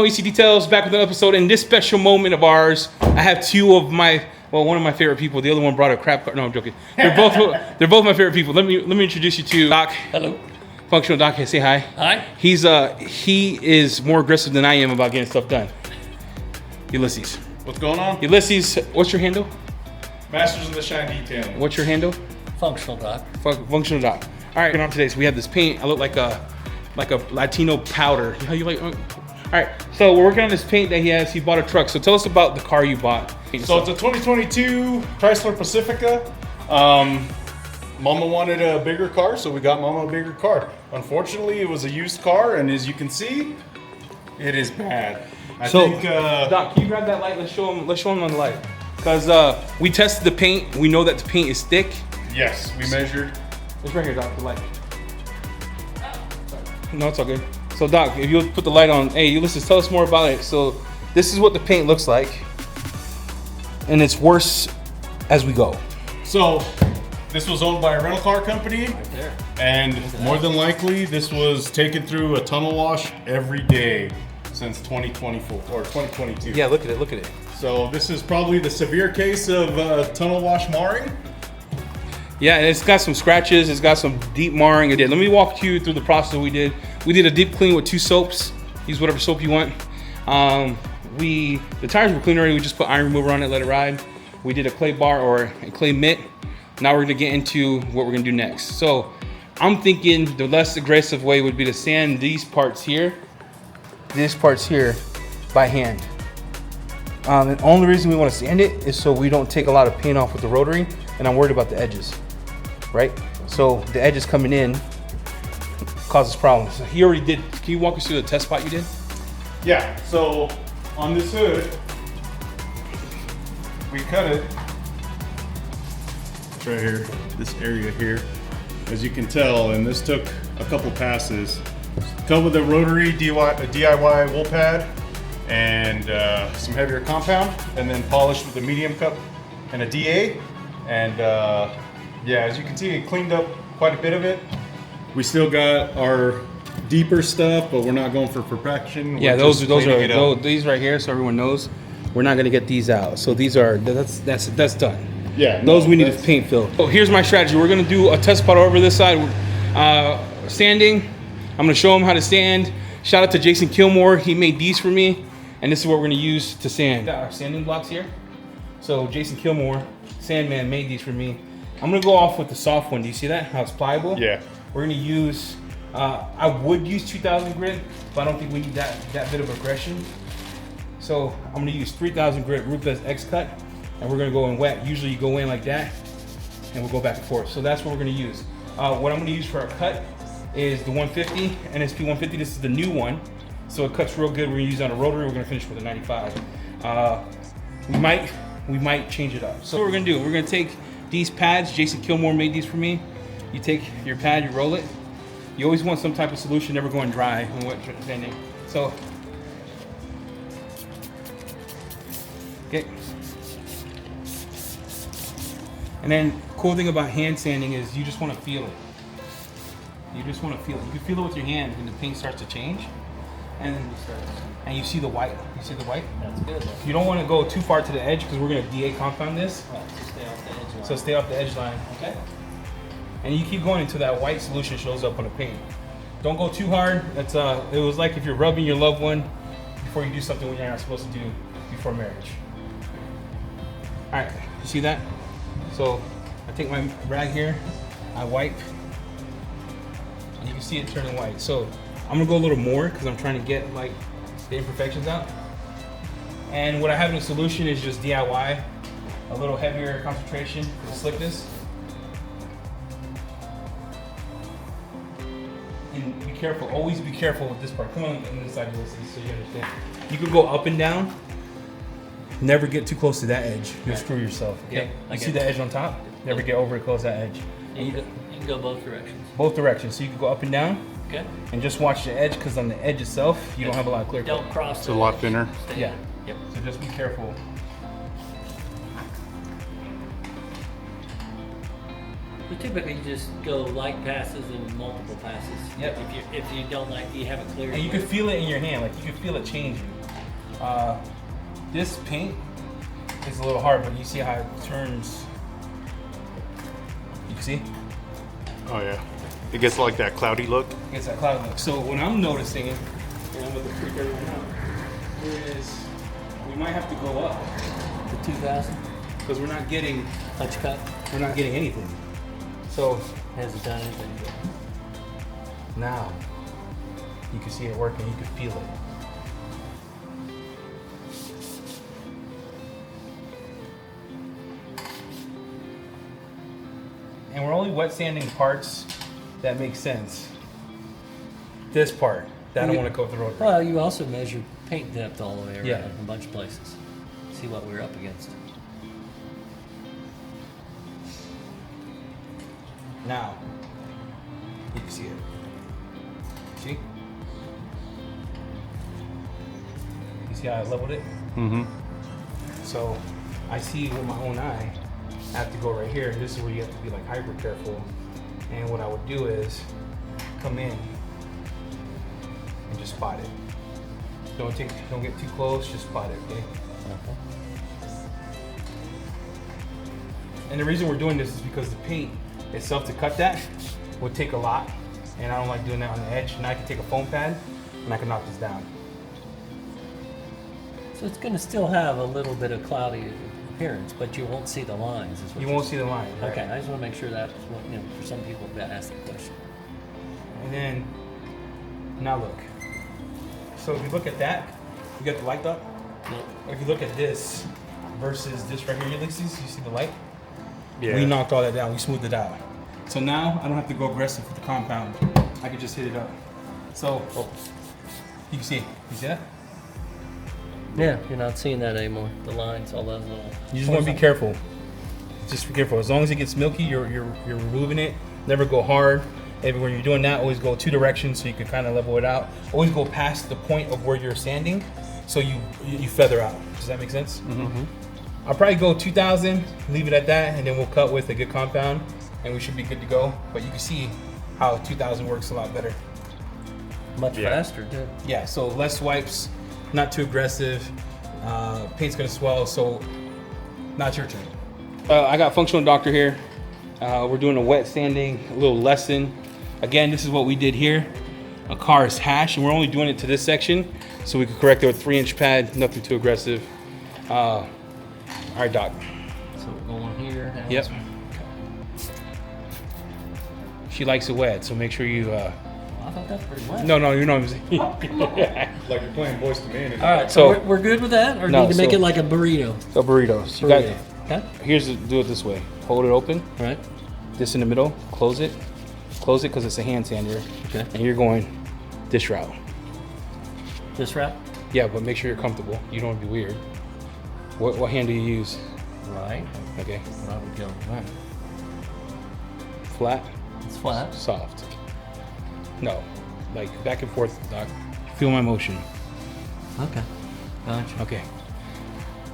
EC Details back with an episode. In this special moment of ours, I have one of my favorite people. The other one brought a crap car. No, I'm joking. They're both my favorite people. Let me introduce you to Doc. Hello. Functional Doc. Say hi. Hi. He is more aggressive than I am about getting stuff done. Ulysses. What's going on? Ulysses, what's your handle? Masters of the Shine Detailing. What's your handle? Functional Doc. Functional Doc. All right, on today, so we have this paint. I look like a Latino powder. How you like? All right, so we're working on this paint that he has. He bought a truck. So tell us about the car you bought. So it's a 2022 Chrysler Pacifica. Mama wanted a bigger car, so we got Mama a bigger car. Unfortunately, it was a used car, and as you can see, it is bad. I think, Doc, can you grab that light? Let's show him on the light. Because we tested the paint. We know that the paint is thick. Yes, we measured. It's right here, Doc, the light. No, it's all good. So Doc, if you'll put the light on, hey, Ulysses, tell us more about it. So this is what the paint looks like, and it's worse as we go. So this was owned by a rental car company, Right there. and more than likely this was taken through a tunnel wash every day since 2024 or 2022. Yeah, look at it. So this is probably the severe case of tunnel wash marring. Yeah, and it's got some scratches. It's got some deep marring. It did. Let me walk you through the process we did. We did a deep clean with 2 soaps. Use whatever soap you want. The tires were clean already. We just put iron remover on it, let it ride. We did a clay bar or a clay mitt. Now we're gonna get into what we're gonna do next. So I'm thinking the less aggressive way would be to sand these parts here, by hand. The only reason we want to sand it is so we don't take a lot of paint off with the rotary, and I'm worried about the edges, right? So the edges coming in causes problems. So he already did. Can you walk us through the test spot you did? Yeah, so on this hood, we cut it. It's right here, this area here. As you can tell, and this took a couple passes. Cut with a Rotary DIY wool pad and some heavier compound, and then polished with a medium cup and a DA. And yeah, as you can see, it cleaned up quite a bit of it. We still got our deeper stuff, but we're not going for perfection. Yeah, We're those just are cleaning it up. these right here, so everyone knows. We're not gonna get these out. So these are that's done. Yeah, Those no, we need to that's- paint fill. So here's my strategy. We're gonna do a test spot over this side. Sanding. I'm gonna show him how to sand. Shout out to Jason Kilmore. He made these for me, and this is what we're gonna use to sand. Got our sanding blocks here. So Jason Kilmore, Sandman, made these for me. I'm gonna go off with the soft one. Do you see that? How it's pliable? Yeah. We're gonna use, I would use 2000 grit, but I don't think we need that bit of aggression. So I'm gonna use 3000 grit Ruthless X cut, and we're gonna go in wet. Usually you go in like that, and we'll go back and forth. So that's what we're gonna use. What I'm gonna use for our cut is the 150, NSP 150. This is the new one, so it cuts real good. We're gonna use it on a rotary. We're gonna finish with a 95. We might change it up. So what we're gonna do, we're gonna take these pads. Jason Kilmore made these for me. You take your pad, you roll it. You always want some type of solution, never going dry when wet sanding. So, okay. And then, cool thing about hand sanding is you just want to feel it. You just want to feel it. You can feel it with your hand when the paint starts to change, and then you see the white. You see the white? That's good. You don't want to go too far to the edge because we're gonna DA compound this. Right, so stay off the edge line. So stay off the edge line, okay? And you keep going until that white solution shows up on the paint. Don't go too hard. That's it was like if you're rubbing your loved one before you do something you're not supposed to do before marriage. All right, you see that? So I take my rag here, I wipe, and you can see it turning white. So I'm gonna go a little more because I'm trying to get like the imperfections out. And what I have in the solution is just DIY, a little heavier concentration for the slickness. And be careful, always be careful with this part. Come on this side of this so you understand. You can go up and down. Never get too close to that edge. You'll screw yourself. Okay? Yep, I You get see the it. edge on top? Never get over close to that edge. You can go both directions. Both directions. So you can go up and down Okay. and just watch the edge because on the edge itself, you don't have a lot of clear cut. Don't cross. It's a lot thinner. Yeah. Yep. So just be careful. But typically, you just go light passes and multiple passes. Yep. If you don't like, you have it clear. And you can feel it in your hand, like you can feel it changing. This paint is a little hard, but you see how it turns. You can see? Oh yeah. It gets like that cloudy look. It gets that cloud look. So what I'm noticing, and I'm with the freak everyone out, is we might have to go up The 2000 because we're not getting touch cut anything. So hasn't done anything. now you can see it working. You can feel it. And we're only wet sanding parts that make sense. This part, that I don't want to go through Rotary. Well, you also measure paint depth all the way around Yeah. in a bunch of places. See what we're up against. Now, you can see it. See? You see how I leveled it? Mm-hmm. So, I see with my own eye, I have to go right here. This is where you have to be like hyper careful. And what I would do is come in and just spot it. Don't get too close, just spot it, okay? And the reason we're doing this is because the paint itself to cut that would take a lot, and I don't like doing that on the edge. And I can take a foam pad and I can knock this down. So it's going to still have a little bit of cloudy appearance, but you won't see the lines. Is what You you're won't see the line. Right? Okay, I just want to make sure that's what, for some people that ask the question. And then, now look. So if you look at that, you got the light up. Nope. If you look at this versus this right here, Ulysses, you see the light? Yeah. We knocked all that down. We smoothed it out. So now I don't have to go aggressive with the compound. I can just hit it up. So you can see. You see that? Yeah, you're not seeing that anymore. The lines, all those little. You just want to be careful. Just be careful. As long as it gets milky, you're removing it. Never go hard. And when you're doing that, always go two directions so you can kind of level it out. Always go past the point of where you're sanding, so you feather out. Does that make sense? Mm-hmm. I'll probably go 2,000, leave it at that, and then we'll cut with a good compound, and we should be good to go. But you can see how 2,000 works a lot better. Much faster, too. Yeah, so less wipes, not too aggressive. Paint's gonna swell, so not your turn. I got Functional Doctor here. We're doing a wet sanding, a little lesson. Again, this is what we did here. A car is hash, and we're only doing it to this section, so we can correct it with 3-inch pad, nothing too aggressive. All right, Doc. So we're going here. Now. Yep. She likes it wet, so make sure you. I thought that's pretty wet. No, you know what I'm saying. Like you're playing Boys to Men. All right, So- so we're good with that, or No, need to make so- it like a burrito? So burritos. You Burrito. got, Okay. do it this way. Hold it open. Right. This in the middle. Close it because it's a hand sander. Okay. And you're going this route. This wrap. Yeah, but make sure you're comfortable. You don't want to be weird. What hand do you use? Right. Okay. Where I would go. Right. Flat, It's flat. soft. No, like back and forth, Doc. Feel my motion. Okay. Gotcha. Okay.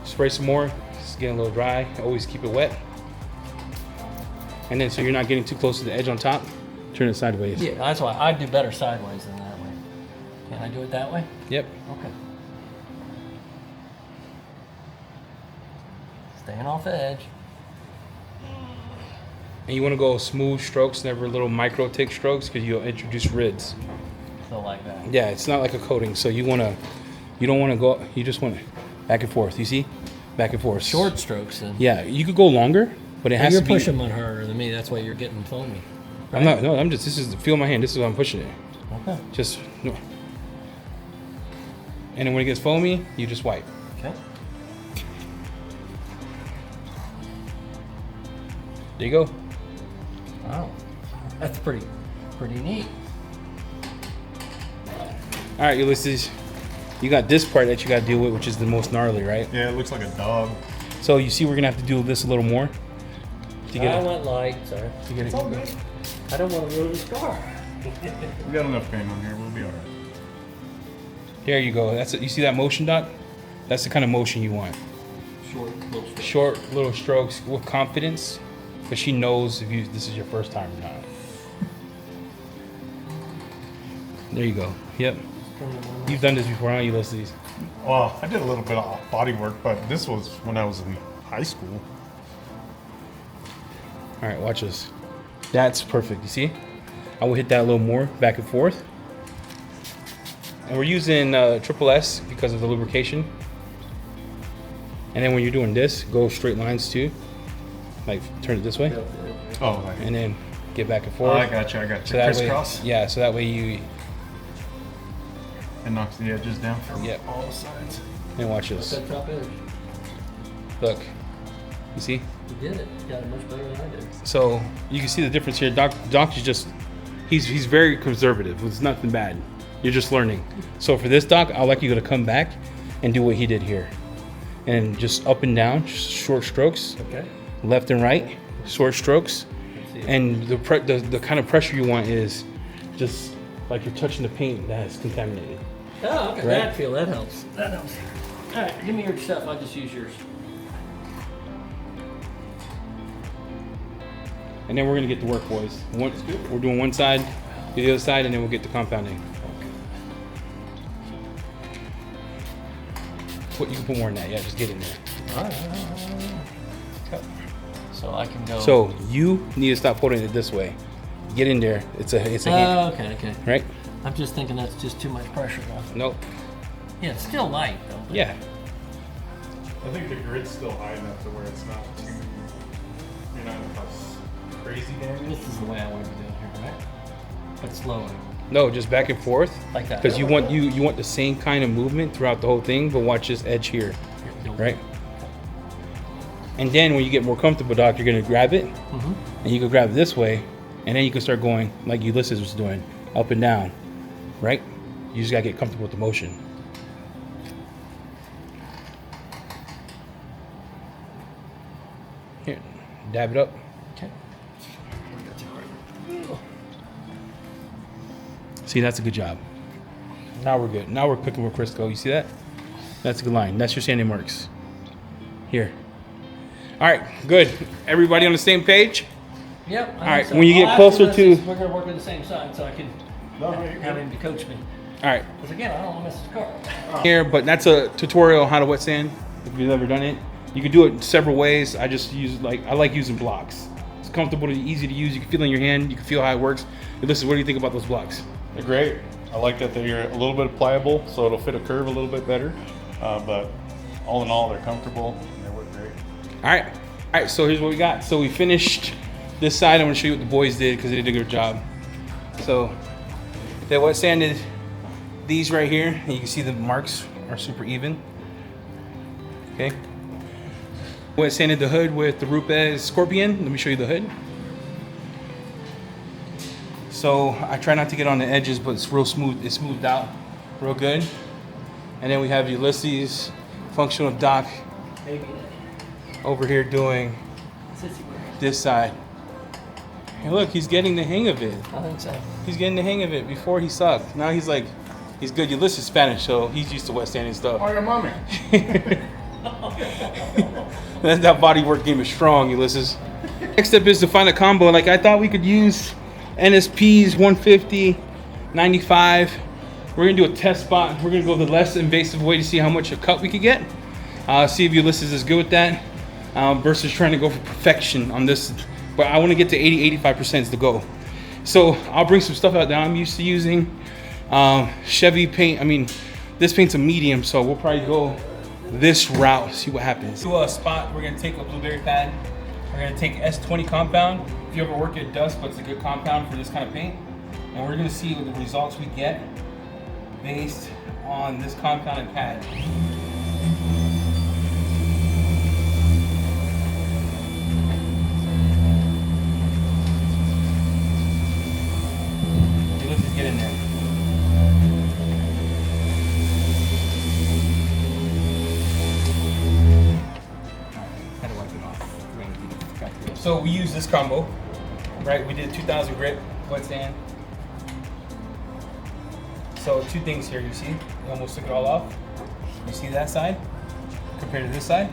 Spray some more. It's getting a little dry. Always keep it wet. And then so you're not getting too close to the edge on top, turn it sideways. Yeah, that's why I do better sideways than that way. Can I do it that way? Yep. Okay. Staying off the edge. And you want to go smooth strokes, never little micro tick strokes, because you'll introduce rids. So like that. Yeah, it's not like a coating, so you don't want to go. You just want to back and forth. You see, back and forth. Short strokes then. Yeah, you could go longer, but it has You're to be. pushing one harder than me. That's why you're getting foamy. I'm not. No, I'm just. This is feel my hand. This is what I'm pushing it. Okay. Just no. And then when it gets foamy, you just wipe. Okay. There you go. Wow. That's pretty neat. All right, Ulysses. You got this part that you got to deal with, which is the most gnarly, right? Yeah, it looks like a dog. So you see, we're gonna have to do this a little more. To I get it. went light, sorry. To get it. I don't want to ruin this car. We got enough paint on here. We'll be all right. There you go. That's it. You see that motion, Doc? That's the kind of motion you want. Short, little strokes. Short little strokes with confidence. because she knows if this is your first time or not. There you go. Yep. You've done this before, huh, Ulysses? Well, I did a little bit of body work, but this was when I was in high school. All right, watch this. That's perfect. You see? I will hit that a little more back and forth. And we're using triple S because of the lubrication. And then when you're doing this, go straight lines too. Like turn it this way. Oh, like, And then get back and oh, forth. I got you. So that way, Crisscross. yeah, so that way you, It knocks the edges down from Yep. all sides. and watch this. That top edge. Look, you see? You did it. You got it much better than I did. So you can see the difference here. Doc is just, he's very conservative. It's nothing bad. You're just learning. So for this Doc, I'd like you to come back and do what he did here. And just up and down, just short strokes, Okay. left and right, short strokes. Let's see it. And the kind of pressure you want is just like you're touching the paint that is contaminated. Oh, okay. Right? That feel, that helps. That helps. All right, give me your stuff. I'll just use yours. And then we're gonna get to work, boys. We're doing one side, do the other side, and then we'll get to compounding. You can put more in that, yeah, just get in there. All right. So I can go. So you need to stop holding it this way. Get in there. It's a hand, Okay. right? I'm just thinking that's just too much pressure though. Nope. Yeah, it's still light though. but- Yeah. I think the grid's still high enough to where it's not too. You're not gonna cause crazy damage. This is the way I want to be doing here, right? But slower, No, just back and forth. like that. Because you want the same kind of movement throughout the whole thing, but watch this edge here, right? And then when you get more comfortable, Doc, you're gonna grab it, and you can grab it this way, and then you can start going like Ulysses was doing, up and down, right? You just gotta get comfortable with the motion. Here, dab it up. Okay. See, that's a good job. Now we're good. Now we're cooking with Crisco. You see that? That's a good line. That's your sanding marks. Here. All right, good. Everybody on the same page? Yep. All right, when you get closer to- we're gonna work on the same side, so I can have him to coach me. All right, Because again, I don't want to miss his car. here, but that's a tutorial on how to wet sand. If you've never done it, you can do it several ways. I just use I like using blocks. It's comfortable and easy to use. You can feel it in your hand. You can feel how it works. And listen, what do you think about those blocks? They're great. I like that they're a little bit pliable, so it'll fit a curve a little bit better. But all in all, they're comfortable and they work great. All right. So here's what we got. So we finished this side. I'm gonna show you what the boys did because they did a good job. So they wet sanded these right here, and you can see the marks are super even. Okay. Wet sanded the hood with the Rupes Scorpion. Let me show you the hood. So I try not to get on the edges, but it's real smooth. It's smoothed out real good. And then we have Ulysses, functional Doc, Maybe. over here doing this side. And look, he's getting the hang of it. I think so. He's getting the hang of it. Before he sucked. Now he's like, he's good. Ulysses is Spanish, so he's used to wet sanding stuff. Oh, your mommy. That body work game is strong, Ulysses. Next step is to find a combo. Like I thought we could use NSPs 150, 95. We're gonna do a test spot. We're gonna go the less invasive way to see how much a cut we could get. See if Ulysses is good with that versus trying to go for perfection on this. But I want to get to 80, 85% is the goal. So I'll bring some stuff out that I'm used to using. Chevy paint. I mean, this paint's a medium, so we'll probably go this route. See what happens. To a spot, we're gonna take a blueberry pad. We're gonna take S20 compound. If you ever work at Dust, but it's a good compound for this kind of paint. And we're gonna see what the results we get based on this compounded pad. Okay, let's just get in there. How do I get off? So we use this combo, right? We did 2,000 grit wet sand. So two things here, you see? We almost took it all off. You see that side compared to this side?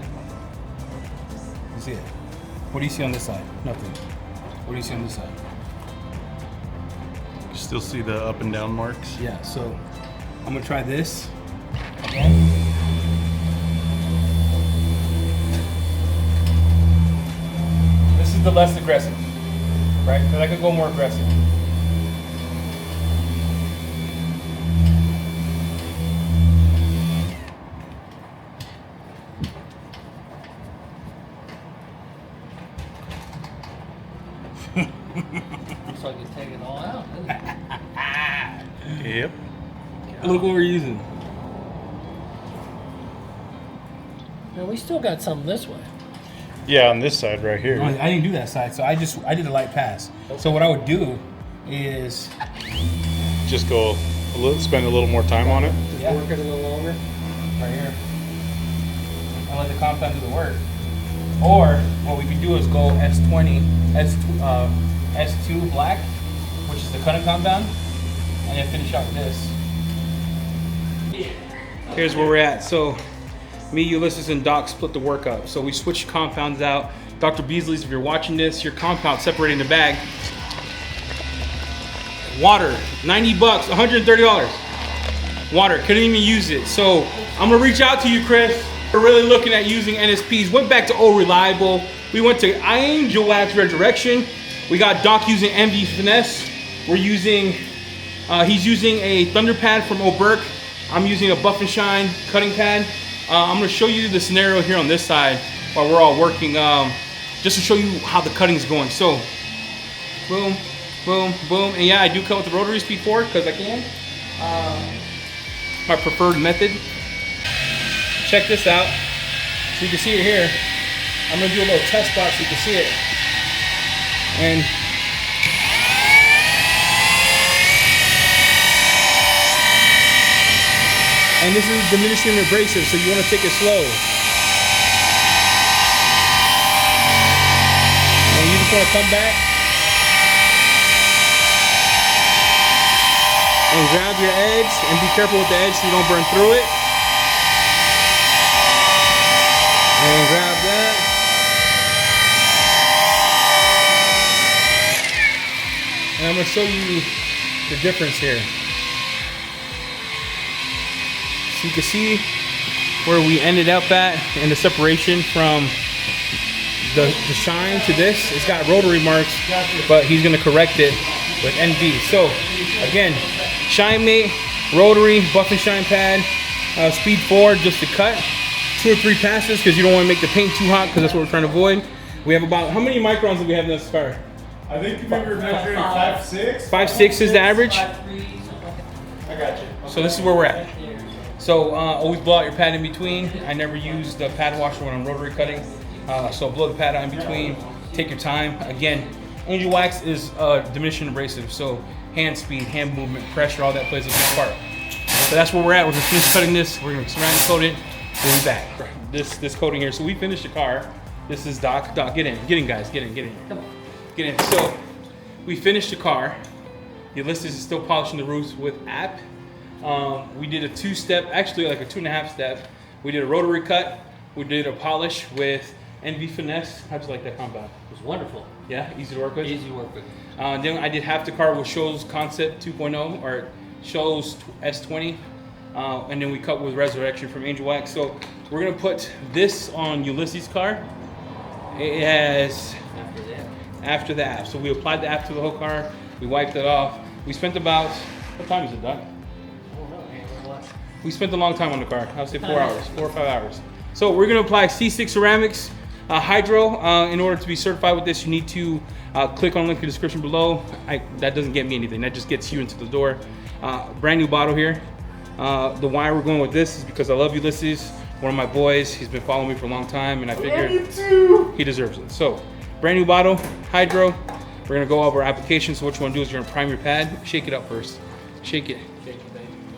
You see it? What do you see on this side? Nothing. What do you see on this side? You still see the up and down marks? Yeah, so I'm gonna try this again. This is the less aggressive, right? Because I could go more aggressive. Looks like it's taking it all out, doesn't it? Yep. Look what we're using. Now we still got some this way. Yeah, on this side right here. I didn't do that side, so I did a light pass. So what I would do is Just go spend a little more time on it. yeah, Work it a little longer. right here. I let the compound do the work. Or what we could do is go S20, S2 black, which is the cutting compound, and then finish out this. Here's where we're at. So me, Ulysses, and Doc split the work up. So we switched compounds out. Dr. Beasley's, if you're watching this, your compound separating the bag. Water, 90 bucks, $130. Water, couldn't even use it. So I'm gonna reach out to you, Chris. We're really looking at using NSPs. Went back to O Reliable. We went to Angel Wax Resurrection. We got Doc using MV Finesse. We're using, he's using a Thunder Pad from O'Burke. I'm using a Buff and Shine cutting pad. I'm gonna show you the scenario here on this side while we're all working, just to show you how the cutting's going. So, boom, boom, boom. And yeah, I do cut with the Rotary Speed 4 because I can. My preferred method. Check this out. So you can see it here. I'm gonna do a little test spot so you can see it. And this is diminishing abrasive, so you want to take it slow. And you just want to come back and grab your edge and be careful with the edge so you don't burn through it. And grab that. And I'm going to show you the difference here. So you can see where we ended up at in the separation from the shine to this. It's got rotary marks, but he's going to correct it with NV. So again, Shine Mate, rotary, Buff and Shine pad, Speed 4 just to cut. 2 or 3 passes because you don't want to make the paint too hot because that's what we're trying to avoid. We have about, how many microns do we have in this car? I think we were measuring 5.6. 5.6 is the average. 5.3. I got you. So this is where we're at. So always blow out your pad in between. I never use the pad washer when I'm rotary cutting. So blow the pad out in between. Take your time. Again, Angel Wax is diminishing abrasive. So hand speed, hand movement, pressure, all that plays a big part. So that's where we're at. We're gonna finish cutting this. We're gonna ceramic coat it. We'll be back. This coating here. So we finished the car. This is Doc. Doc, get in. Get in, guys. Get in. Get in. Come on. Get in. So we finished the car. Ulysses is still polishing the roofs with app. We did a 2-step, actually like a 2.5 step. We did a rotary cut. We did a polish with NV Finesse. How'd you like that compound? It was wonderful. Yeah, easy to work with. Easy to work with. Then I did half the car with Shows Concept 2.0 or Shows S20. And then we cut with Resurrection from Angel Wax. So we're gonna put this on Ulysses' car. It has after the app. So we applied the app to the whole car. We wiped it off. We spent about, what time is it, Doc? We spent a long time on the car. I would say 4 hours, 4 or 5 hours. So we're gonna apply C6 ceramics, hydro. In order to be certified with this, you need to click on the link in the description below. That doesn't get me anything. That just gets you into the door. Brand new bottle here. The why we're going with this is because I love Ulysses, one of my boys. He's been following me for a long time, and I figured he deserves it. So, brand new bottle, hydro. We're gonna go over our application. So what you wanna do is you're gonna prime your pad. Shake it up first. Shake it.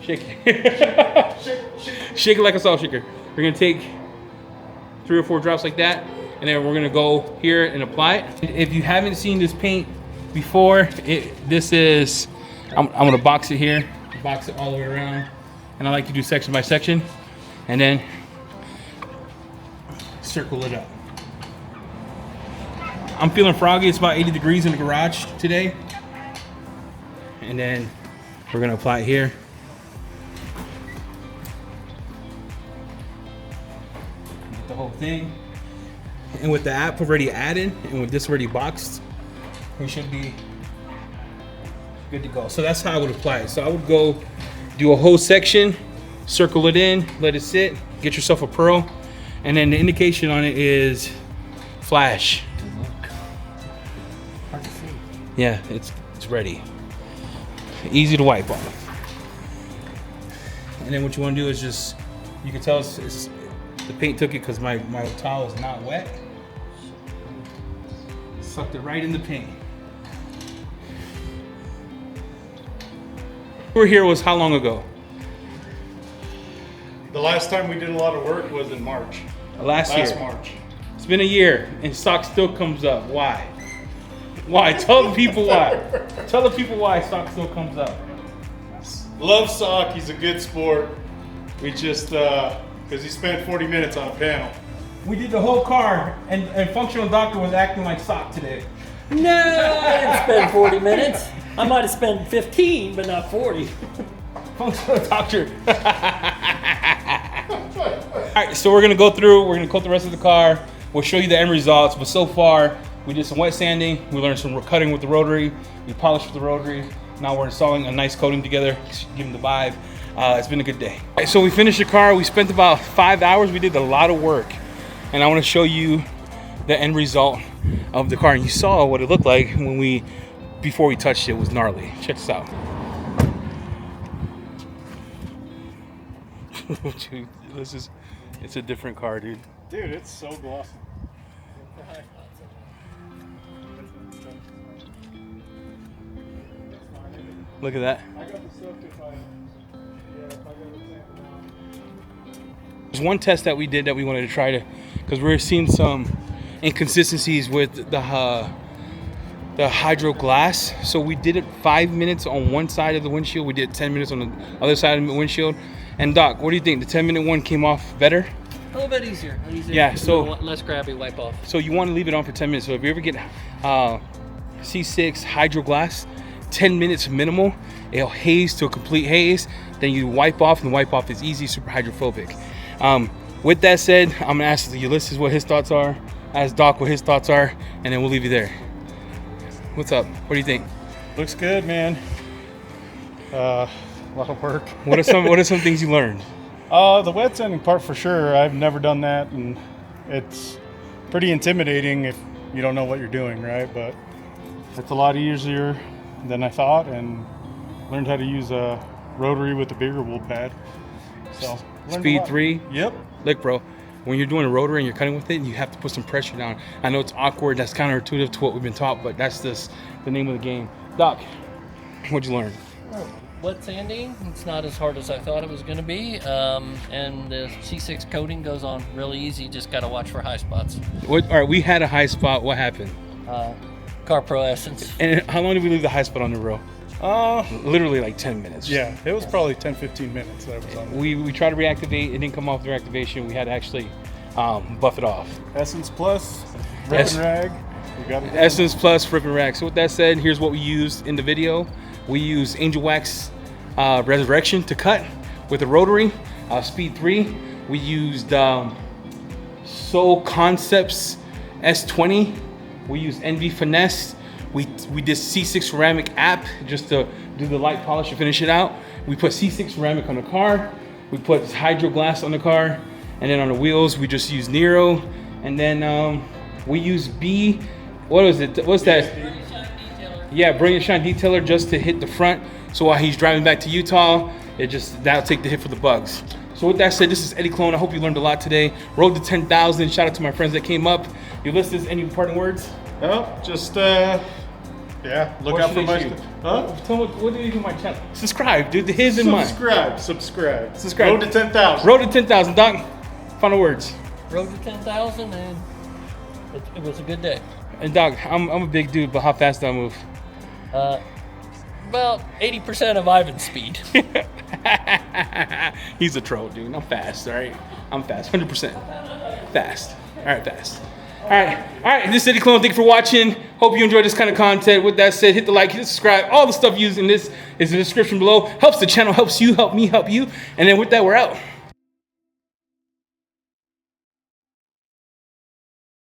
Shake it. Shake it like a salt shaker. We're gonna take 3 or 4 drops like that, and then we're gonna go here and apply it. If you haven't seen this paint before, this is, I'm gonna box it here, box it all the way around, and I like to do section by section, and then circle it up. I'm feeling froggy. It's about 80 degrees in the garage today. And then we're gonna apply it here. Get the whole thing. And with the app already added and with this already boxed, we should be good to go. So that's how I would apply it. So I would go do a whole section, circle it in, let it sit, get yourself a pearl, and then the indication on it is flash. Hard to see. Yeah, it's ready. Easy to wipe off. And then what you want to do is just, you can tell it's the paint took it because my towel is not wet. Sucked it right in the paint. We're here was how long ago? The last time we did a lot of work was in March. Last year. March. It's been a year and stock still comes up. Why? Why? Tell the people why. Tell the people why stock still comes up. Love Sock, he's a good sport. We just, because he spent 40 minutes on a panel. We did the whole car and functional doctor was acting like Sock today. No, I didn't spend 40 minutes. I might have spent 15, but not 40. Functional doctor. All right, so we're gonna go through, we're gonna coat the rest of the car. We'll show you the end results, but so far, we did some wet sanding, we learned some cutting with the Rotary, we polished with the Rotary. Now we're installing a nice coating together, give them the vibe. It's been a good day. All right, so we finished the car, we spent about 5 hours, we did a lot of work. And I wanna show you the end result of the car. And you saw what it looked like when before we touched it. It was gnarly. Check this out. Dude, it's a different car, dude. Dude, it's so glossy. Look at that. I got the stuff if I got the There's one test that we did that we wanted to try to, because we were seeing some inconsistencies with the hydro glass. So we did it 5 minutes on one side of the windshield. We did 10 minutes on the other side of the windshield. And Doc, what do you think? The 10-minute one came off better? A little bit easier. Yeah, so less grabby wipe off. So you want to leave it on for 10 minutes. So if you ever get C6 hydro glass, 10 minutes minimal, it'll haze to a complete haze. Then you wipe off, and the wipe off is easy, super hydrophobic. With that said, I'm gonna ask Ulysses what his thoughts are, ask Doc what his thoughts are, and then we'll leave you there. What's up? What do you think? Looks good, man. A lot of work. What are some things you learned? The wet sanding part for sure. I've never done that, and it's pretty intimidating if you don't know what you're doing, right? But it's a lot easier than I thought, and learned how to use a Rotary with a bigger wool pad. So Speed 3. Yep. Look, bro, when you're doing a Rotary and you're cutting with it, you have to put some pressure down. I know it's awkward. That's counterintuitive to what we've been taught, but that's the name of the game. Doc, what'd you learn? Wet sanding, it's not as hard as I thought it was going to be, and the C6 coating goes on really easy. Just got to watch for high spots. All right, we had a high spot. What happened? Car Pro Essence. And how long did we leave the high spot on the row? Literally like 10 minutes. Yeah, it was probably 10-15 minutes that was on there. We tried to reactivate. It didn't come off the reactivation. We had to actually buff it off. Essence Plus, Rip and Rag. We got it. Essence Plus, Rip and Rag. So with that said, here's what we used in the video. We used Angel Wax Resurrection to cut with a Rotary, Speed 3. We used Soul Concepts S20. We used NV Finesse. We did C6 ceramic app just to do the light polish and finish it out. We put C6 ceramic on the car. We put hydro glass on the car. And then on the wheels, we just used Nero. And then we used B, what was it? What's that? Yeah, Brilliant Shine Detailer just to hit the front. So while he's driving back to Utah, that'll take the hit for the bugs. So with that said, this is Eddie Clone. I hope you learned a lot today. Road to 10,000. Shout out to my friends that came up. Ulysses, any parting words? Oh, just yeah, look out for my stuff. Tell me, what do you do with my channel? Subscribe, dude. His and mine. Subscribe. Subscribe. Road to 10,000. Road to 10,000. Doc, final words. Road to 10,000, and it was a good day. And Doc, I'm a big dude, but how fast do I move? About 80% of Ivan's speed. He's a troll, dude. I'm fast, all right? I'm fast. 100%. Fast. All right, fast. All right. This is City Clone. Thank you for watching. Hope you enjoyed this kind of content. With that said, hit the like, hit the subscribe. All the stuff used in this is in the description below. Helps the channel, helps you, help me, help you. And then with that, we're out.